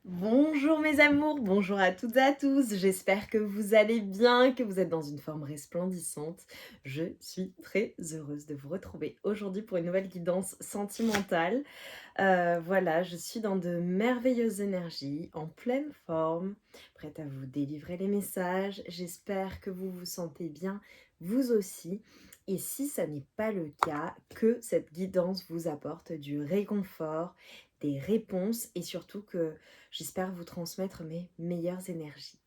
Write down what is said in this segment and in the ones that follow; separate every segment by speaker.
Speaker 1: Bonjour mes amours, bonjour à toutes et à tous, j'espère que vous allez bien, que vous êtes dans une forme resplendissante. Je suis très heureuse de vous retrouver aujourd'hui pour une nouvelle guidance sentimentale. Voilà, je suis dans de merveilleuses énergies, en pleine forme, prête à vous délivrer les messages. J'espère que vous vous sentez bien, vous aussi. Et si ça n'est pas le cas, que cette guidance vous apporte du réconfort, des réponses et surtout que j'espère vous transmettre mes meilleures énergies.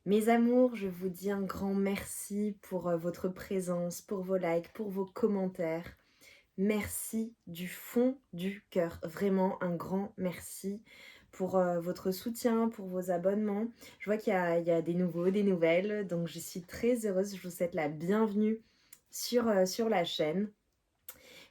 Speaker 1: Mes amours, je vous dis un grand merci pour votre présence, pour vos likes, pour vos commentaires. Merci du fond du cœur, vraiment un grand merci pour votre soutien, pour vos abonnements. Je vois qu'il y a des nouveaux, des nouvelles, donc je suis très heureuse, je vous souhaite la bienvenue sur la chaîne.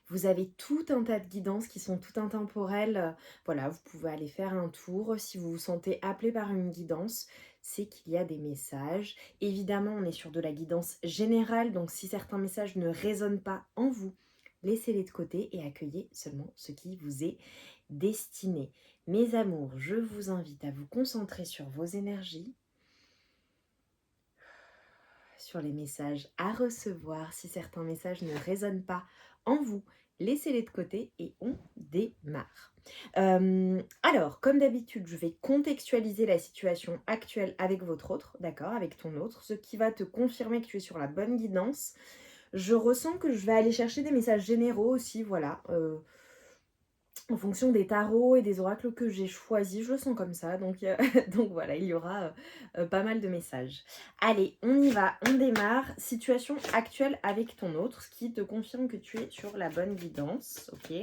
Speaker 1: Vous avez tout un tas de guidances qui sont tout intemporelles. Voilà, vous pouvez aller faire un tour. Si vous vous sentez appelé par une guidance, c'est qu'il y a des messages. Évidemment, on est sur de la guidance générale, donc si certains messages ne résonnent pas en vous, laissez-les de côté et accueillez seulement ce qui vous est destiné. Mes amours, je vous invite à vous concentrer sur vos énergies, sur les messages à recevoir. Si certains messages ne résonnent pas en vous, laissez-les de côté et on démarre. Alors, comme d'habitude, je vais contextualiser la situation actuelle avec votre autre, d'accord, avec ton autre, ce qui va te confirmer que tu es sur la bonne guidance. Je ressens que je vais aller chercher des messages généraux aussi, voilà, en fonction des tarots et des oracles que j'ai choisis, je le sens comme ça. Donc, donc voilà, il y aura pas mal de messages. Allez, on y va, on démarre. Situation actuelle avec ton autre, ce qui te confirme que tu es sur la bonne guidance. Ok,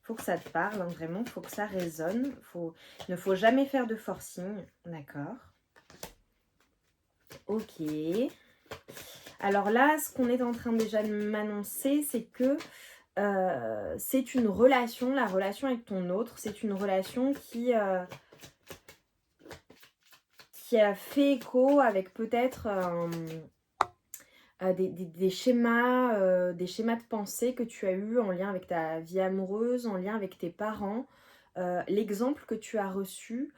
Speaker 1: faut que ça te parle, hein, vraiment, faut que ça résonne. Il ne faut jamais faire de forcing, d'accord. Ok. Alors là, ce qu'on est en train déjà de m'annoncer, c'est que c'est une relation, la relation avec ton autre, c'est une relation qui a fait écho avec peut-être des schémas de pensée que tu as eu en lien avec ta vie amoureuse, en lien avec tes parents, l'exemple que tu as reçu,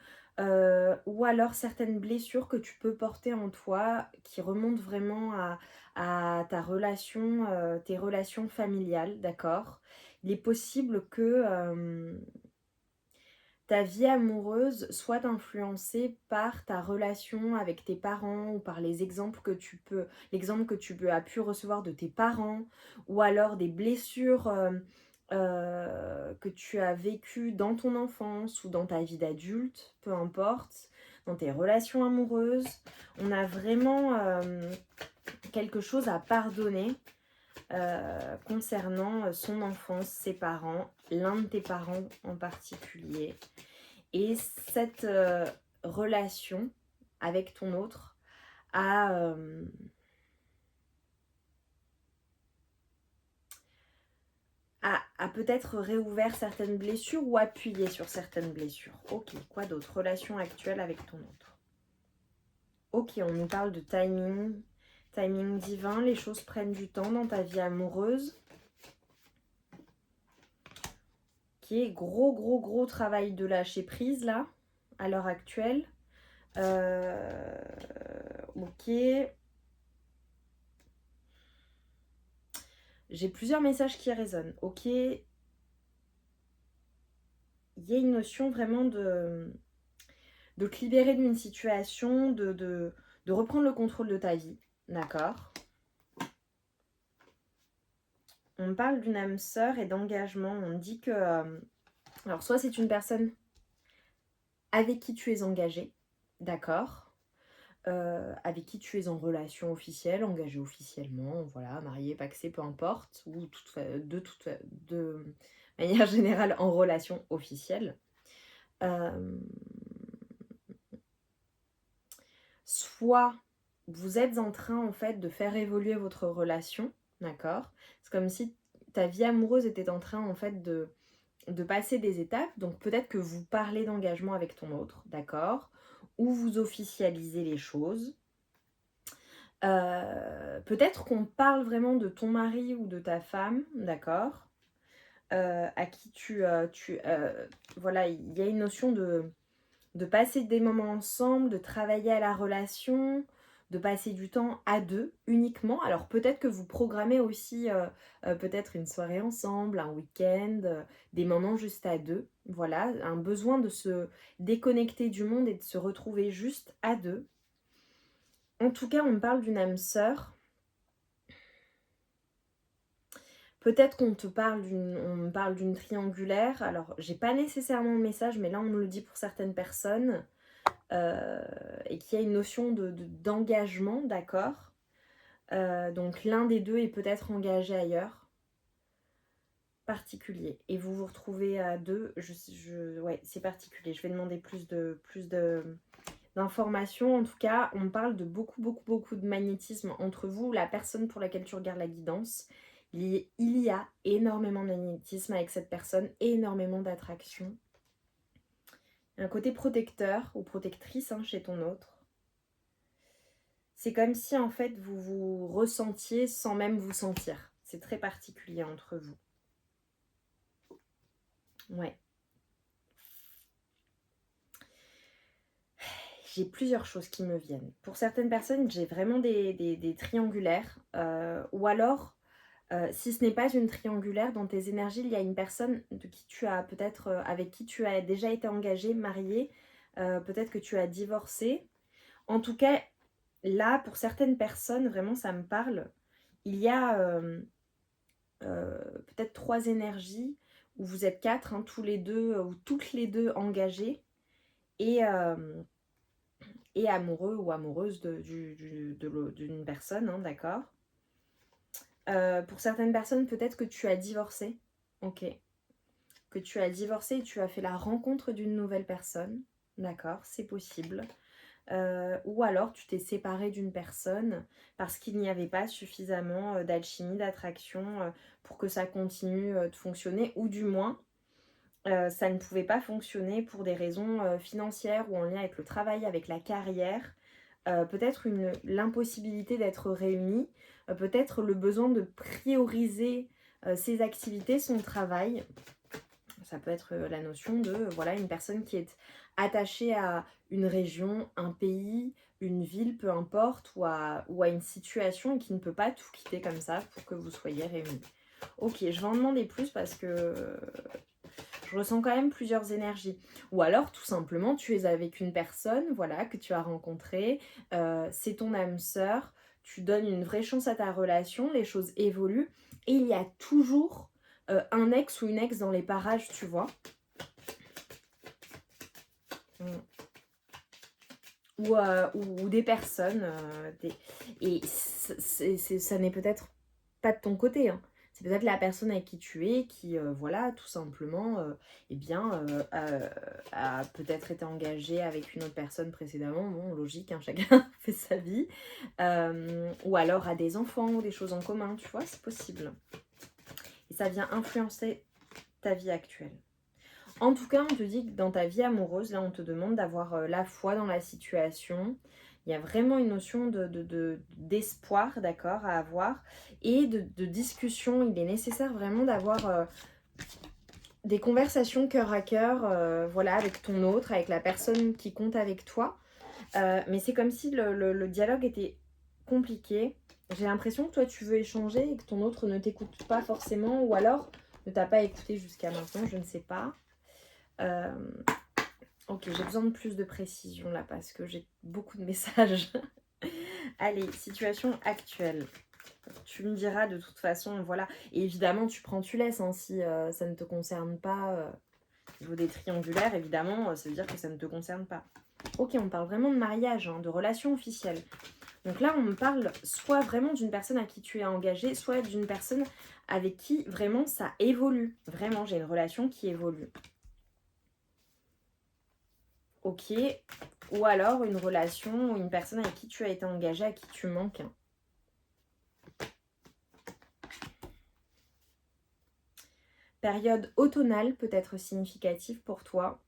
Speaker 1: ou alors certaines blessures que tu peux porter en toi qui remontent vraiment à ta relation, tes relations familiales, d'accord. Il est possible que ta vie amoureuse soit influencée par ta relation avec tes parents ou par l'exemple que tu as pu recevoir de tes parents, ou alors des blessures que tu as vécues dans ton enfance ou dans ta vie d'adulte, peu importe, dans tes relations amoureuses. On a vraiment quelque chose à pardonner concernant son enfance, ses parents, l'un de tes parents en particulier. Et cette relation avec ton autre a, a peut-être réouvert certaines blessures ou appuyé sur certaines blessures. Ok, quoi d'autre? Relation actuelle avec ton autre. Ok, on nous parle de timing, timing divin, les choses prennent du temps dans ta vie amoureuse. Gros travail de lâcher prise là, à l'heure actuelle. Ok. J'ai plusieurs messages qui résonnent. Ok. Il y a une notion vraiment de te libérer d'une situation, de reprendre le contrôle de ta vie. D'accord. On me parle d'une âme sœur et d'engagement. On me dit que... alors, soit c'est une personne avec qui tu es engagé, d'accord, avec qui tu es en relation officielle, engagé officiellement, voilà, marié, pacsé, peu importe, ou de manière générale en relation officielle. Soit vous êtes en train en fait de faire évoluer votre relation, d'accord. C'est comme si ta vie amoureuse était en train en fait de passer des étapes, donc peut-être que vous parlez d'engagement avec ton autre, d'accord, ou vous officialisez les choses. Peut-être qu'on parle vraiment de ton mari ou de ta femme, d'accord, à qui voilà, il y a une notion de passer des moments ensemble, de travailler à la relation, de passer du temps à deux uniquement. Alors peut-être que vous programmez aussi peut-être une soirée ensemble, un week-end, des moments juste à deux. Voilà, un besoin de se déconnecter du monde et de se retrouver juste à deux. En tout cas, on me parle d'une âme sœur. Peut-être qu'on me parle d'une triangulaire. Alors, j'ai pas nécessairement le message, mais là, on me le dit pour certaines personnes. Et qu'il y a une notion d'engagement, d'accord. Donc, l'un des deux est peut-être engagé ailleurs, particulier. Et vous vous retrouvez à deux. Ouais, c'est particulier. Je vais demander plus d'informations. En tout cas, on me parle de beaucoup de magnétisme entre vous, la personne pour laquelle tu regardes la guidance. Il y a énormément de magnétisme avec cette personne, énormément d'attraction. Un côté protecteur ou protectrice chez ton autre. C'est comme si en fait vous vous ressentiez sans même vous sentir. C'est très particulier entre vous. Ouais. J'ai plusieurs choses qui me viennent. Pour certaines personnes, j'ai vraiment des triangulaires. Ou alors, si ce n'est pas une triangulaire, dans tes énergies, il y a une personne de qui tu as peut-être, avec qui tu as déjà été engagé, marié. Peut-être que tu as divorcé. En tout cas, là, pour certaines personnes, vraiment, ça me parle. Il y a peut-être 3 énergies où vous êtes 4, tous les deux, ou toutes les deux engagées et amoureux ou amoureuse d'une personne, d'accord. Pour certaines personnes, peut-être que tu as divorcé, ok. Que tu as divorcé et tu as fait la rencontre d'une nouvelle personne, d'accord, c'est possible. Ou alors tu t'es séparé d'une personne parce qu'il n'y avait pas suffisamment d'alchimie, d'attraction pour que ça continue de fonctionner, ou du moins ça ne pouvait pas fonctionner pour des raisons financières ou en lien avec le travail, avec la carrière. Peut-être l'impossibilité d'être réunis, peut-être le besoin de prioriser ses activités, son travail. Ça peut être la notion de voilà, une personne qui est attachée à une région, un pays, une ville, peu importe, ou à une situation et qui ne peut pas tout quitter comme ça pour que vous soyez réunis. Ok, je vais en demander plus parce que je ressens quand même plusieurs énergies. Ou alors, tout simplement, tu es avec une personne, voilà, que tu as rencontrée, c'est ton âme sœur, tu donnes une vraie chance à ta relation, les choses évoluent, et il y a toujours un ex ou une ex dans les parages, tu vois. Ou des personnes, et ça n'est peut-être pas de ton côté, hein. C'est peut-être la personne avec qui tu es qui, voilà, tout simplement, a peut-être été engagée avec une autre personne précédemment. Bon, logique, chacun fait sa vie. Ou alors a des enfants ou des choses en commun, tu vois, c'est possible. Et ça vient influencer ta vie actuelle. En tout cas, on te dit que dans ta vie amoureuse, là, on te demande d'avoir la foi dans la situation. Il y a vraiment une notion d'espoir, d'accord, à avoir, et de discussion. Il est nécessaire vraiment d'avoir des conversations cœur à cœur, voilà, avec ton autre, avec la personne qui compte avec toi. Mais c'est comme si le dialogue était compliqué. J'ai l'impression que toi, tu veux échanger et que ton autre ne t'écoute pas forcément, ou alors ne t'a pas écouté jusqu'à maintenant, je ne sais pas. Ok, j'ai besoin de plus de précision là parce que j'ai beaucoup de messages. Allez, situation actuelle. Tu me diras de toute façon, voilà. Et évidemment, tu prends, tu laisses, si ça ne te concerne pas. Au niveau des triangulaires, évidemment, ça veut dire que ça ne te concerne pas. Ok, on parle vraiment de mariage, de relation officielle. Donc là, on me parle soit vraiment d'une personne à qui tu es engagé, soit d'une personne avec qui vraiment ça évolue. Vraiment, j'ai une relation qui évolue. Ok, ou alors une relation ou une personne avec qui tu as été engagé, à qui tu manques. Période automnale peut être significative pour toi.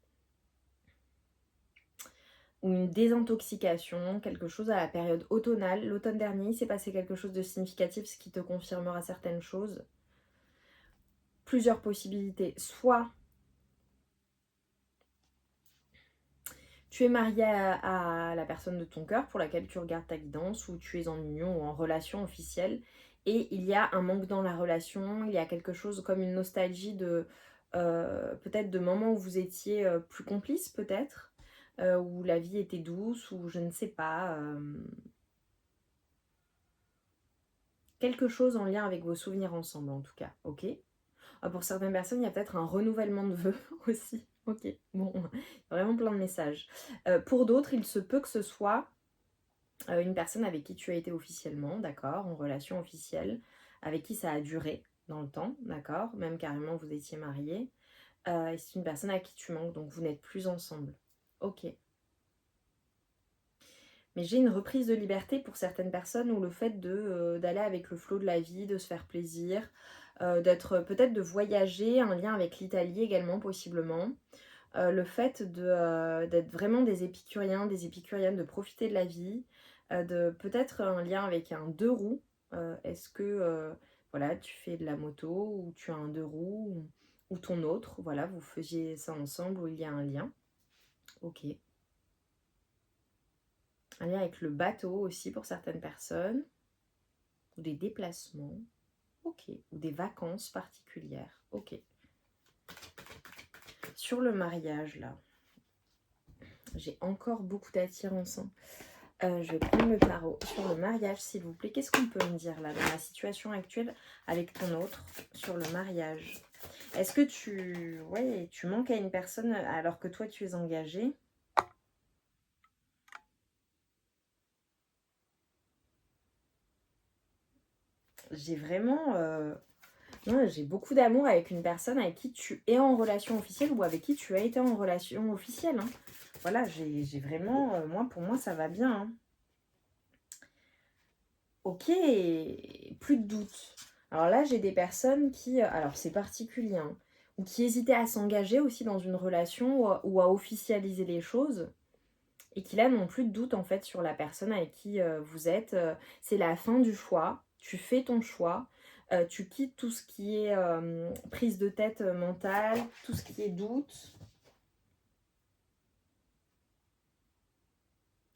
Speaker 1: Ou une désintoxication, quelque chose à la période automnale. L'automne dernier, il s'est passé quelque chose de significatif, ce qui te confirmera certaines choses. Plusieurs possibilités. Soit Tu es marié à la personne de ton cœur pour laquelle tu regardes ta guidance, ou tu es en union ou en relation officielle, et il y a un manque dans la relation, il y a quelque chose comme une nostalgie de peut-être de moments où vous étiez plus complices peut-être, où la vie était douce, ou je ne sais pas, quelque chose en lien avec vos souvenirs ensemble en tout cas, ok? Pour certaines personnes, il y a peut-être un renouvellement de vœux aussi. Ok, bon, vraiment plein de messages. Pour d'autres, il se peut que ce soit une personne avec qui tu as été officiellement, d'accord, en relation officielle, avec qui ça a duré dans le temps, d'accord, même carrément vous étiez mariés. Et c'est une personne à qui tu manques, donc vous n'êtes plus ensemble. Ok. Mais j'ai une reprise de liberté pour certaines personnes, où le fait d'aller avec le flot de la vie, de se faire plaisir, d'être peut-être de voyager, un lien avec l'Italie également possiblement. Le fait d'être vraiment des épicuriens, des épicuriennes, de profiter de la vie, de peut-être un lien avec un deux roues. Est-ce que voilà, tu fais de la moto, ou tu as un deux roues, ou ton autre, voilà, vous faisiez ça ensemble, où il y a un lien. Ok. Un lien avec le bateau aussi pour certaines personnes, ou des déplacements. Ok. Ou des vacances particulières. Ok. Sur le mariage, là, j'ai encore beaucoup d'attirance, hein. Je vais prendre le tarot sur le mariage, s'il vous plaît. Qu'est-ce qu'on peut me dire là, dans la situation actuelle avec ton autre, sur le mariage? Est-ce que tu manques à une personne alors que toi tu es engagé? J'ai vraiment... non, j'ai beaucoup d'amour avec une personne avec qui tu es en relation officielle, ou avec qui tu as été en relation officielle, hein. Voilà, j'ai vraiment... moi, pour moi, ça va bien, hein. Ok, plus de doute. Alors là, j'ai des personnes qui, alors c'est particulier, hein, ou qui hésitaient à s'engager aussi dans une relation, ou à officialiser les choses, et qui là n'ont plus de doute en fait sur la personne avec qui vous êtes. C'est la fin du choix, tu fais ton choix, tu quittes tout ce qui est prise de tête mentale, tout ce qui est doute,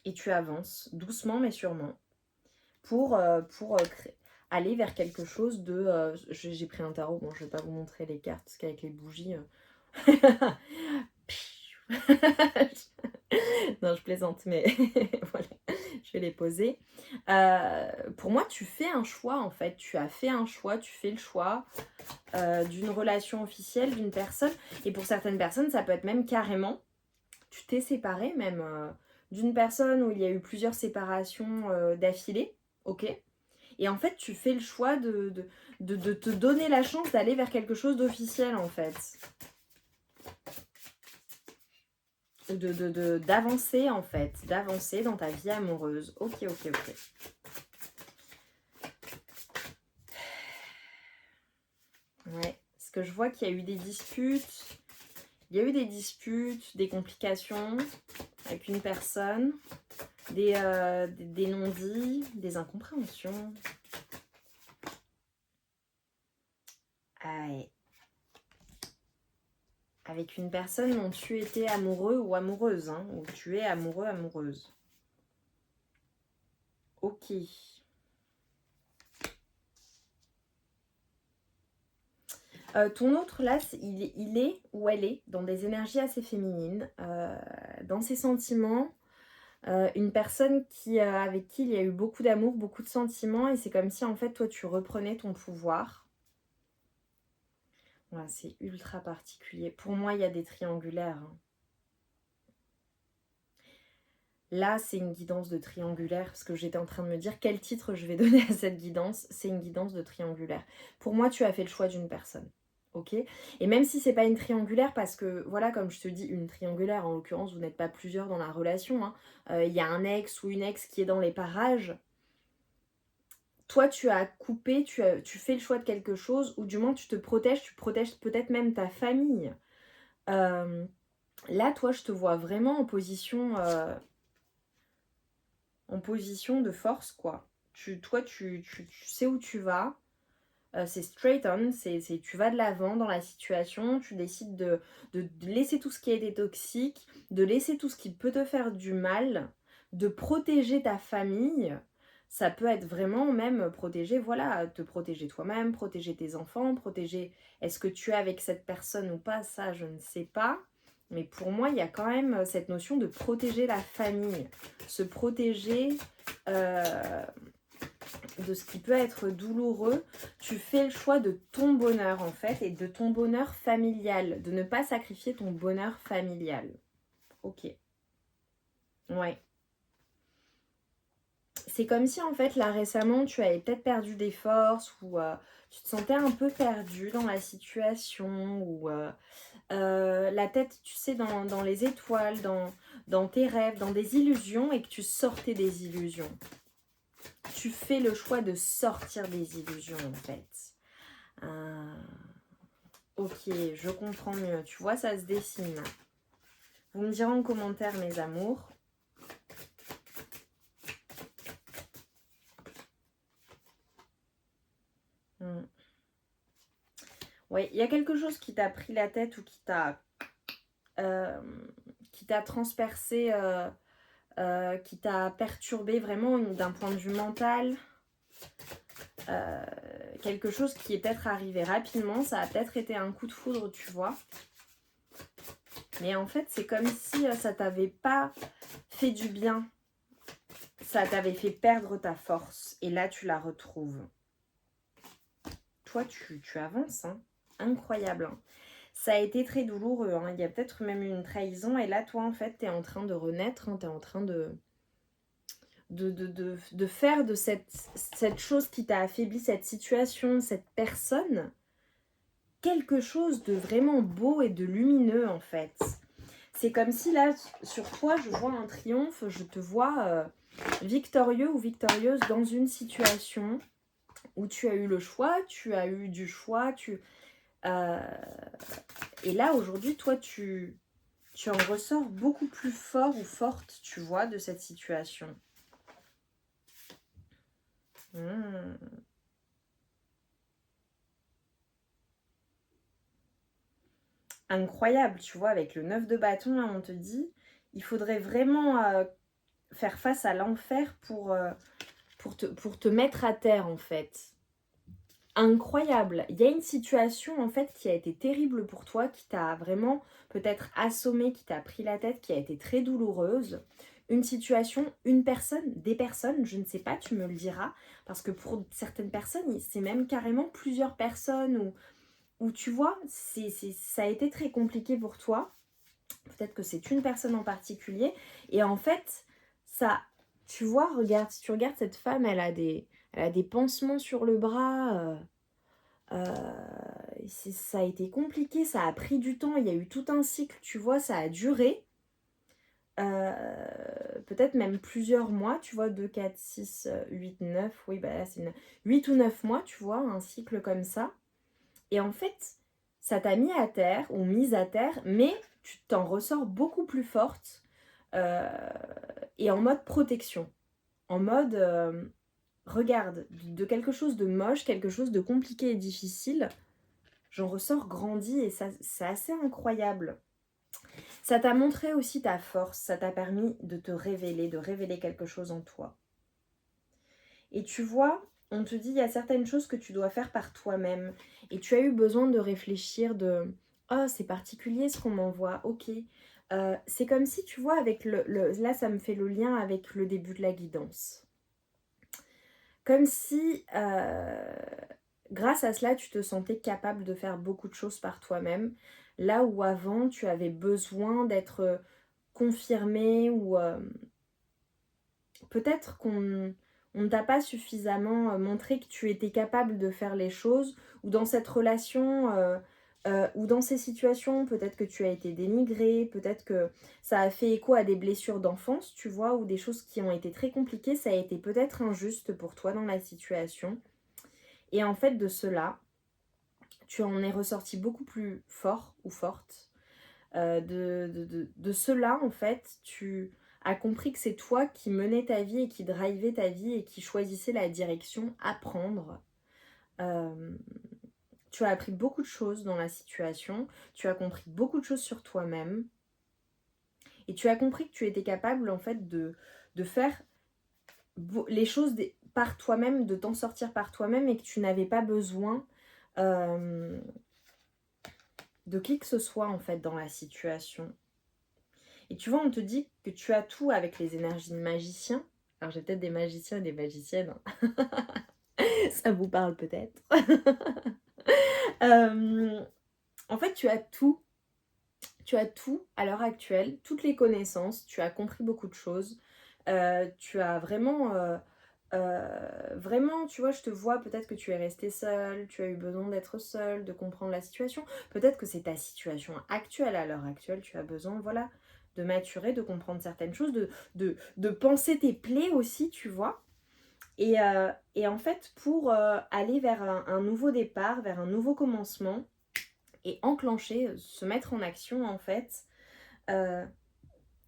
Speaker 1: et tu avances doucement mais sûrement, pour aller vers quelque chose de... j'ai pris un tarot, bon je vais pas vous montrer les cartes, parce qu'avec les bougies... non, je plaisante, mais voilà, je vais les poser. Pour moi, tu fais un choix en fait, tu as fait un choix, tu fais le choix d'une relation officielle, d'une personne, et pour certaines personnes, ça peut être même carrément, tu t'es séparé même d'une personne où il y a eu plusieurs séparations d'affilée, ok? Et en fait, tu fais le choix de te donner la chance d'aller vers quelque chose d'officiel, en fait. D'avancer, en fait. D'avancer dans ta vie amoureuse. Ok, ok, ok. Ouais. Parce que je vois qu'il y a eu des disputes. Il y a eu des disputes, des complications avec une personne. Des non-dits, des incompréhensions. Ouais. Avec une personne dont tu étais amoureux ou amoureuse, hein, ou tu es amoureux, amoureuse. Ok. Ton autre, là, il est ou elle est dans des énergies assez féminines, dans ses sentiments. Une personne avec qui il y a eu beaucoup d'amour, beaucoup de sentiments, et c'est comme si, en fait, toi, tu reprenais ton pouvoir. Voilà, c'est ultra particulier. Pour moi, il y a des triangulaires, hein. Là, c'est une guidance de triangulaire, parce que j'étais en train de me dire quel titre je vais donner à cette guidance. C'est une guidance de triangulaire. Pour moi, tu as fait le choix d'une personne. Ok? Et même si c'est pas une triangulaire, parce que, voilà, comme je te dis, une triangulaire, en l'occurrence, vous n'êtes pas plusieurs dans la relation, hein. Il y a un ex ou une ex qui est dans les parages. Toi, tu as coupé, tu fais le choix de quelque chose, ou du moins tu protèges peut-être même ta famille. Euh, Là, toi, je te vois vraiment en position de force, quoi. Tu sais où tu vas. c'est straight on, tu vas de l'avant dans la situation, tu décides de laisser tout ce qui a été toxique, de laisser tout ce qui peut te faire du mal, de protéger ta famille. Ça peut être vraiment même protéger, voilà, te protéger toi-même, protéger tes enfants, protéger... Est-ce que tu es avec cette personne ou pas? Ça, je ne sais pas. Mais pour moi, il y a quand même cette notion de protéger la famille. Se protéger de ce qui peut être douloureux. Tu fais le choix de ton bonheur en fait et de ton bonheur familial. De ne pas sacrifier ton bonheur familial. Ok. Ouais. C'est comme si en fait là récemment tu avais peut-être perdu des forces ou tu te sentais un peu perdu dans la situation ou la tête tu sais dans les étoiles, dans tes rêves, dans des illusions et que tu sortais des illusions. Tu fais le choix de sortir des illusions en fait. Ok, je comprends mieux. Tu vois, ça se dessine. Vous me direz en commentaire mes amours. Oui, il y a quelque chose qui t'a pris la tête ou qui t'a transpercé, qui t'a perturbé vraiment d'un point de vue mental. Quelque chose qui est peut-être arrivé rapidement, ça a peut-être été un coup de foudre, tu vois. Mais en fait, c'est comme si ça t'avait pas fait du bien. Ça t'avait fait perdre ta force. Et là, tu la retrouves. Toi, tu avances, hein. Incroyable, hein. Ça a été très douloureux, hein. Il y a peut-être même une trahison. Et là, toi, en fait, tu es en train de renaître, hein. Tu es en train de faire de cette chose qui t'a affaibli, cette situation, cette personne, quelque chose de vraiment beau et de lumineux, en fait. C'est comme si là, sur toi, je vois un triomphe, je te vois victorieux ou victorieuse dans une situation où tu as eu le choix, tu as eu du choix, et là, aujourd'hui, toi, tu en ressors beaucoup plus fort ou forte, tu vois, de cette situation. Incroyable, tu vois, avec le 9 de bâton, là, on te dit, il faudrait vraiment faire face à l'enfer pour te mettre à terre, en fait. Incroyable. Il y a une situation, en fait, qui a été terrible pour toi, qui t'a vraiment peut-être assommé, qui t'a pris la tête, qui a été très douloureuse. Une situation, une personne, des personnes, je ne sais pas, tu me le diras, parce que pour certaines personnes, c'est même carrément plusieurs personnes où tu vois, ça a été très compliqué pour toi. Peut-être que c'est une personne en particulier. Et en fait, ça, tu vois, regarde, si tu regardes cette femme, elle a des pansements sur le bras. Ça a été compliqué, ça a pris du temps. Il y a eu tout un cycle, tu vois, ça a duré. Peut-être même plusieurs mois, tu vois, 2, 4, 6, 8, 9. Oui, bah là, c'est 8 ou 9 mois, tu vois, un cycle comme ça. Et en fait, ça t'a mis à terre ou mise à terre, mais tu t'en ressors beaucoup plus forte et en mode protection. En mode, regarde, de quelque chose de moche, quelque chose de compliqué et difficile, j'en ressors grandi et ça, c'est assez incroyable. Ça t'a montré aussi ta force, ça t'a permis de te révéler, de révéler quelque chose en toi. Et tu vois, on te dit, il y a certaines choses que tu dois faire par toi-même. Et tu as eu besoin de réfléchir de « Oh, c'est particulier ce qu'on m'envoie, ok. » C'est comme si, tu vois, avec là, ça me fait le lien avec le début de la guidance. Comme si, grâce à cela, tu te sentais capable de faire beaucoup de choses par toi-même. Là où avant, tu avais besoin d'être confirmé ou peut-être qu'on ne t'a pas suffisamment montré que tu étais capable de faire les choses, ou dans cette relation, ou dans ces situations, peut-être que tu as été dénigré, peut-être que ça a fait écho à des blessures d'enfance, tu vois, ou des choses qui ont été très compliquées, ça a été peut-être injuste pour toi dans la situation. Et en fait, de cela, tu en es ressorti beaucoup plus fort ou forte. De cela, en fait, tu as compris que c'est toi qui menais ta vie et qui drivais ta vie et qui choisissais la direction à prendre. Tu as appris beaucoup de choses dans la situation, tu as compris beaucoup de choses sur toi-même, et tu as compris que tu étais capable en fait de faire les choses par toi-même, de t'en sortir par toi-même, et que tu n'avais pas besoin euh, de qui que ce soit en fait dans la situation. Et tu vois, on te dit que tu as tout avec les énergies de magicien. Alors j'ai peut-être des magiciens et des magiciennes, hein. Ça vous parle peut-être. Euh, en fait, tu as tout. Tu as tout à l'heure actuelle, toutes les connaissances, tu as compris beaucoup de choses. Tu as vraiment, tu vois, je te vois, peut-être que tu es restée seule, tu as eu besoin d'être seule, de comprendre la situation. Peut-être que c'est ta situation actuelle, à l'heure actuelle, tu as besoin, voilà, de maturer, de comprendre certaines choses, de penser tes plaies aussi, tu vois. Et en fait, pour aller vers un nouveau départ, vers un nouveau commencement, et enclencher, se mettre en action, en fait, euh,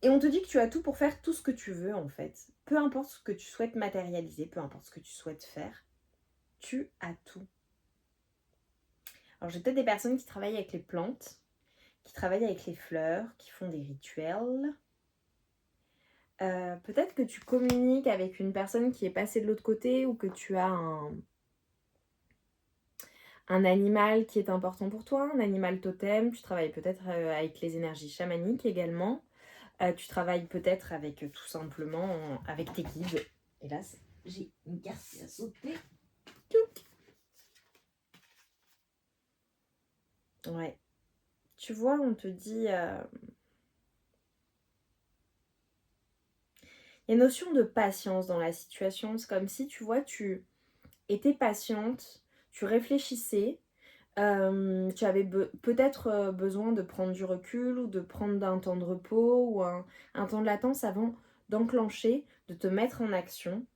Speaker 1: et on te dit que tu as tout pour faire tout ce que tu veux en fait. Peu importe ce que tu souhaites matérialiser, peu importe ce que tu souhaites faire, tu as tout. Alors j'ai peut-être des personnes qui travaillent avec les plantes, qui travaillent avec les fleurs, qui font des rituels. Peut-être que tu communiques avec une personne qui est passée de l'autre côté, ou que tu as un animal qui est important pour toi, un animal totem. Tu travailles peut-être avec les énergies chamaniques également. Tu travailles peut-être avec tout simplement avec tes guides. Hélas, j'ai une carte qui a sauté. Ouais. Tu vois, on te dit... Il y a une notion de patience dans la situation. C'est comme si, tu vois, tu étais patiente, tu réfléchissais, tu avais peut-être besoin de prendre du recul, ou de prendre un temps de repos, ou un temps de latence avant d'enclencher, de te mettre en action.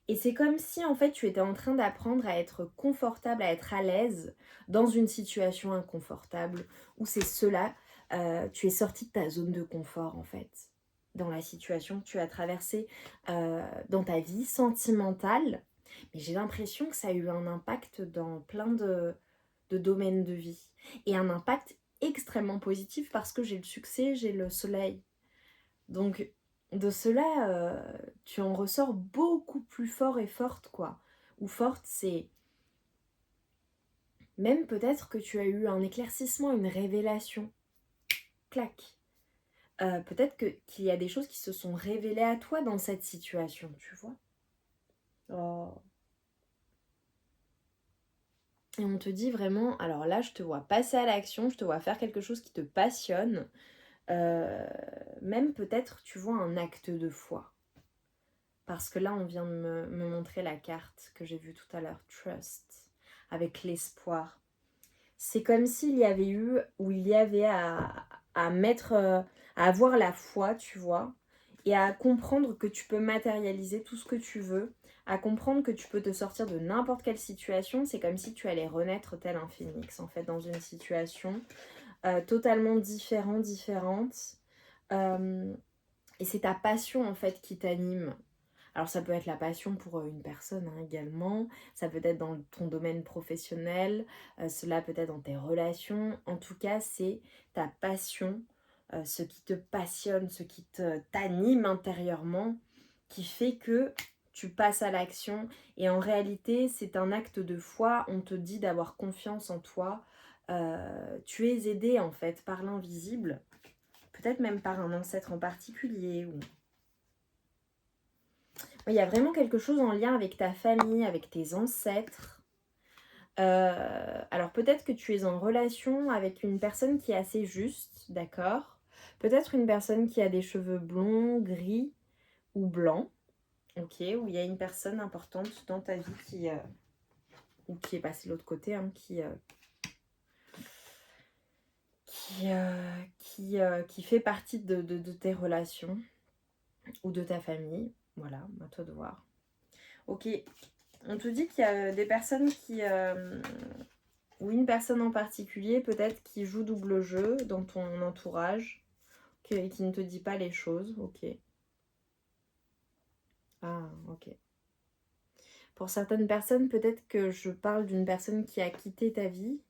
Speaker 1: Et c'est comme si en fait tu étais en train d'apprendre à être confortable, à être à l'aise dans une situation inconfortable, où c'est cela, tu es sorti de ta zone de confort en fait, dans la situation que tu as traversée dans ta vie sentimentale. Mais j'ai l'impression que ça a eu un impact dans plein de domaines de vie. Et un impact extrêmement positif, parce que j'ai le succès, j'ai le soleil. Donc, de cela, tu en ressors beaucoup plus fort et forte, quoi. Ou forte, c'est même peut-être que tu as eu un éclaircissement, une révélation. Clac. Peut-être qu'il y a des choses qui se sont révélées à toi dans cette situation, tu vois. Oh. Et on te dit vraiment, alors là, je te vois passer à l'action, je te vois faire quelque chose qui te passionne. Même peut-être, tu vois, un acte de foi. Parce que là, on vient de me montrer la carte que j'ai vue tout à l'heure, Trust, avec l'espoir. C'est comme s'il y avait eu, ou il y avait à mettre, à avoir la foi, tu vois, et à comprendre que tu peux matérialiser tout ce que tu veux, à comprendre que tu peux te sortir de n'importe quelle situation. C'est comme si tu allais renaître tel un phénix, en fait, dans une situation totalement différente. Euh, et c'est ta passion, en fait, qui t'anime. Alors ça peut être la passion pour une personne, hein, également, ça peut être dans ton domaine professionnel, cela peut être dans tes relations. En tout cas, c'est ta passion, ce qui te passionne, ce qui t'anime intérieurement, qui fait que tu passes à l'action. Et en réalité, c'est un acte de foi. On te dit d'avoir confiance en toi. Tu es aidé en fait par l'invisible, peut-être même par un ancêtre en particulier, ou il y a vraiment quelque chose en lien avec ta famille, avec tes ancêtres. Alors peut-être que tu es en relation avec une personne qui est assez juste, d'accord? Peut-être une personne qui a des cheveux blonds, gris ou blancs, ok? Ou il y a une personne importante dans ta vie ou qui est passée de l'autre côté, hein, qui fait partie de tes relations ou de ta famille. Voilà, à toi de voir. Ok, on te dit qu'il y a des personnes ou une personne en particulier peut-être qui joue double jeu dans ton entourage, qui ne te dit pas les choses, ok. Ah, ok. Pour certaines personnes, peut-être que je parle d'une personne qui a quitté ta vie,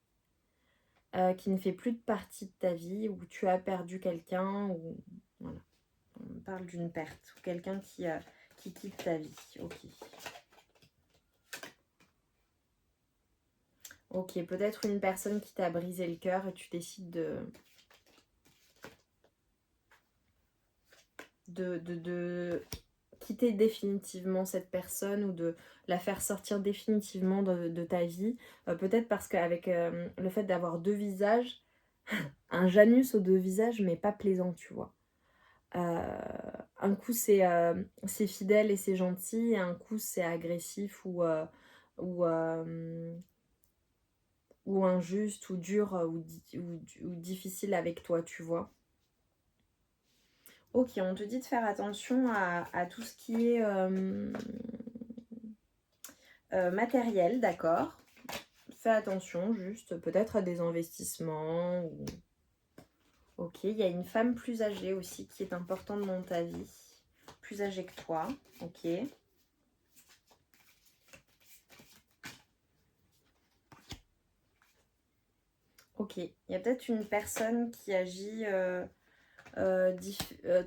Speaker 1: qui ne fait plus de partie de ta vie, ou tu as perdu quelqu'un, ou voilà. On parle d'une perte, ou quelqu'un qui quitte ta vie. Ok. Ok, peut-être une personne qui t'a brisé le cœur et tu décides de quitter définitivement cette personne ou de la faire sortir définitivement de ta vie. Peut-être parce qu'avec le fait d'avoir deux visages, un Janus aux deux visages, mais pas plaisant, tu vois. Un coup c'est fidèle et c'est gentil, et un coup c'est agressif ou, euh, ou injuste ou dur ou difficile avec toi, tu vois. Ok, on te dit de faire attention à tout ce qui est matériel, d'accord. Fais attention juste, peut-être à des investissements. Ou... Ok, il y a une femme plus âgée aussi qui est importante dans ta vie. Plus âgée que toi, ok. Ok, il y a peut-être une personne qui agit,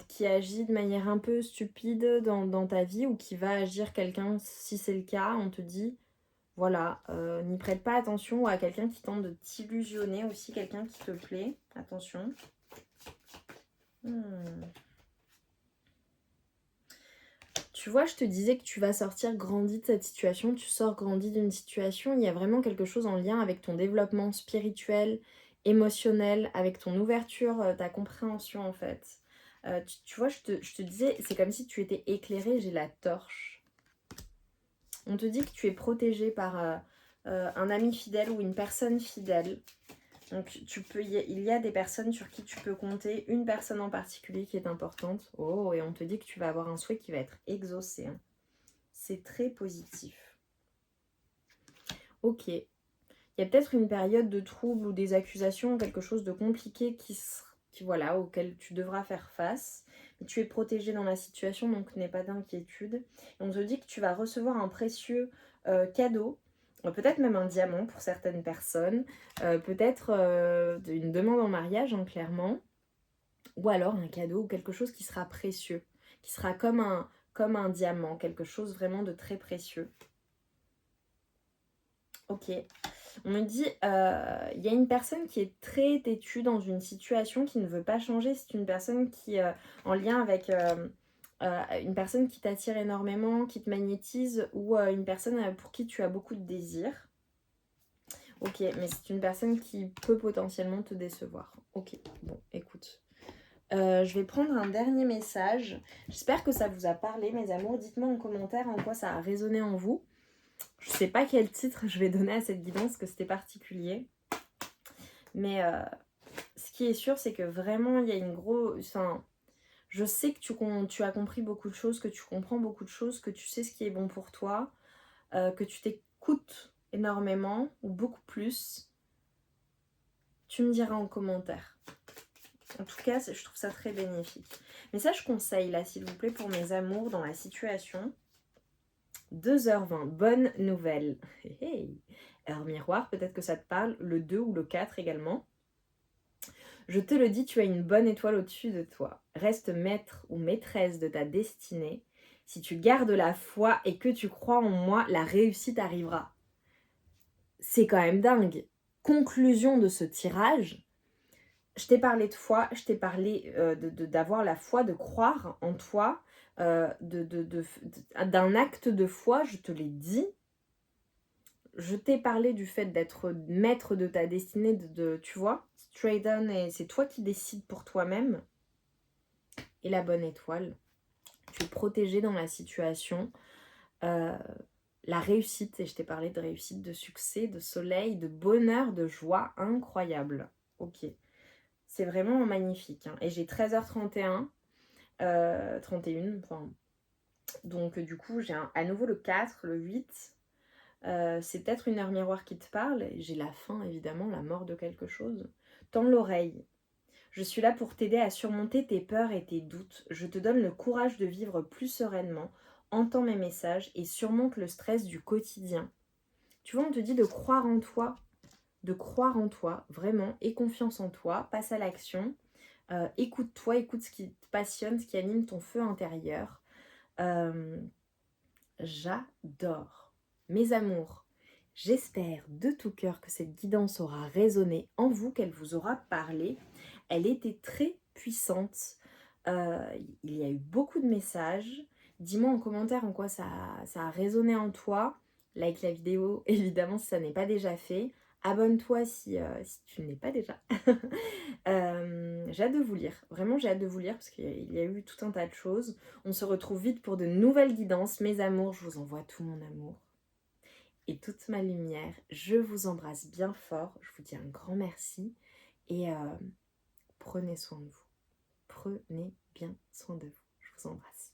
Speaker 1: qui agit de manière un peu stupide dans ta vie ou qui va agir quelqu'un, si c'est le cas, on te dit, voilà, n'y prête pas attention, ou à quelqu'un qui tente de t'illusionner aussi, quelqu'un qui te plaît, attention. Tu vois, je te disais que tu vas sortir grandi de cette situation, tu sors grandi d'une situation, il y a vraiment quelque chose en lien avec ton développement spirituel, émotionnel, avec ton ouverture, ta compréhension en fait. Tu vois, je te disais, c'est comme si tu étais éclairé, j'ai la torche. On te dit que tu es protégé par un ami fidèle ou une personne fidèle. Donc il y a des personnes sur qui tu peux compter, une personne en particulier qui est importante. Oh, et on te dit que tu vas avoir un souhait qui va être exaucé. Hein. C'est très positif. Ok. Il y a peut-être une période de trouble ou des accusations, quelque chose de compliqué voilà, auquel tu devras faire face. Mais tu es protégé dans la situation, donc n'aie pas d'inquiétude. Et on te dit que tu vas recevoir un précieux cadeau, peut-être même un diamant pour certaines personnes, peut-être une demande en mariage, hein, clairement, ou alors un cadeau ou quelque chose qui sera précieux, qui sera comme un diamant, quelque chose vraiment de très précieux. Ok. On me dit, il y a une personne qui est très têtue dans une situation qui ne veut pas changer. C'est une personne qui, en lien avec une personne qui t'attire énormément, qui te magnétise, ou une personne pour qui tu as beaucoup de désirs. Ok, mais c'est une personne qui peut potentiellement te décevoir. Ok, bon, écoute. Je vais prendre un dernier message. J'espère que ça vous a parlé, mes amours. Dites-moi en commentaire en quoi ça a résonné en vous. Je sais pas quel titre je vais donner à cette guidance, parce que c'était particulier. Mais ce qui est sûr, c'est que vraiment, il y a une grosse... Enfin, je sais que tu as compris beaucoup de choses, que tu comprends beaucoup de choses, que tu sais ce qui est bon pour toi, que tu t'écoutes énormément, ou beaucoup plus. Tu me diras en commentaire. En tout cas, je trouve ça très bénéfique. Mais ça, je conseille, là, s'il vous plaît, pour mes amours dans la situation. 2h20, bonne nouvelle. Hey, hey. Heure miroir, peut-être que ça te parle. Le 2 ou le 4 également. Je te le dis, tu as une bonne étoile au-dessus de toi. Reste maître ou maîtresse de ta destinée. Si tu gardes la foi et que tu crois en moi, la réussite arrivera. C'est quand même dingue. Conclusion de ce tirage. Je t'ai parlé de foi, je t'ai parlé d'avoir la foi, de croire en toi, d'un acte de foi, je te l'ai dit. Je t'ai parlé du fait d'être maître de ta destinée, tu vois, straight on, et c'est toi qui décides pour toi-même. Et la bonne étoile, tu es protégé dans la situation. La réussite, et je t'ai parlé de réussite, de succès, de soleil, de bonheur, de joie incroyable. Ok, c'est vraiment magnifique. Hein. Et j'ai 13h31, 31, enfin... Donc du coup, j'ai à nouveau le 4, le 8... c'est peut-être une heure miroir qui te parle. J'ai la faim, évidemment, la mort de quelque chose. Tends l'oreille. Je suis là pour t'aider à surmonter tes peurs et tes doutes. Je te donne le courage de vivre plus sereinement. entends mes messages et surmonte le stress du quotidien. Tu vois, on te dit de croire en toi, vraiment, aie confiance en toi, passe à l'action, écoute-toi, écoute ce qui te passionne, ce qui anime ton feu intérieur. Euh, J'adore. Mes amours, j'espère de tout cœur que cette guidance aura résonné en vous, qu'elle vous aura parlé. Elle était très puissante. Il y a eu beaucoup de messages. Dis-moi en commentaire en quoi ça a résonné en toi. Like la vidéo, évidemment, si ça n'est pas déjà fait. Abonne-toi si tu ne l'es pas déjà. J'ai hâte de vous lire. Vraiment, j'ai hâte de vous lire parce qu'il y a eu tout un tas de choses. On se retrouve vite pour de nouvelles guidances. Mes amours, je vous envoie tout mon amour et toute ma lumière. Je vous embrasse bien fort. Je vous dis un grand merci et prenez soin de vous. Prenez bien soin de vous. Je vous embrasse.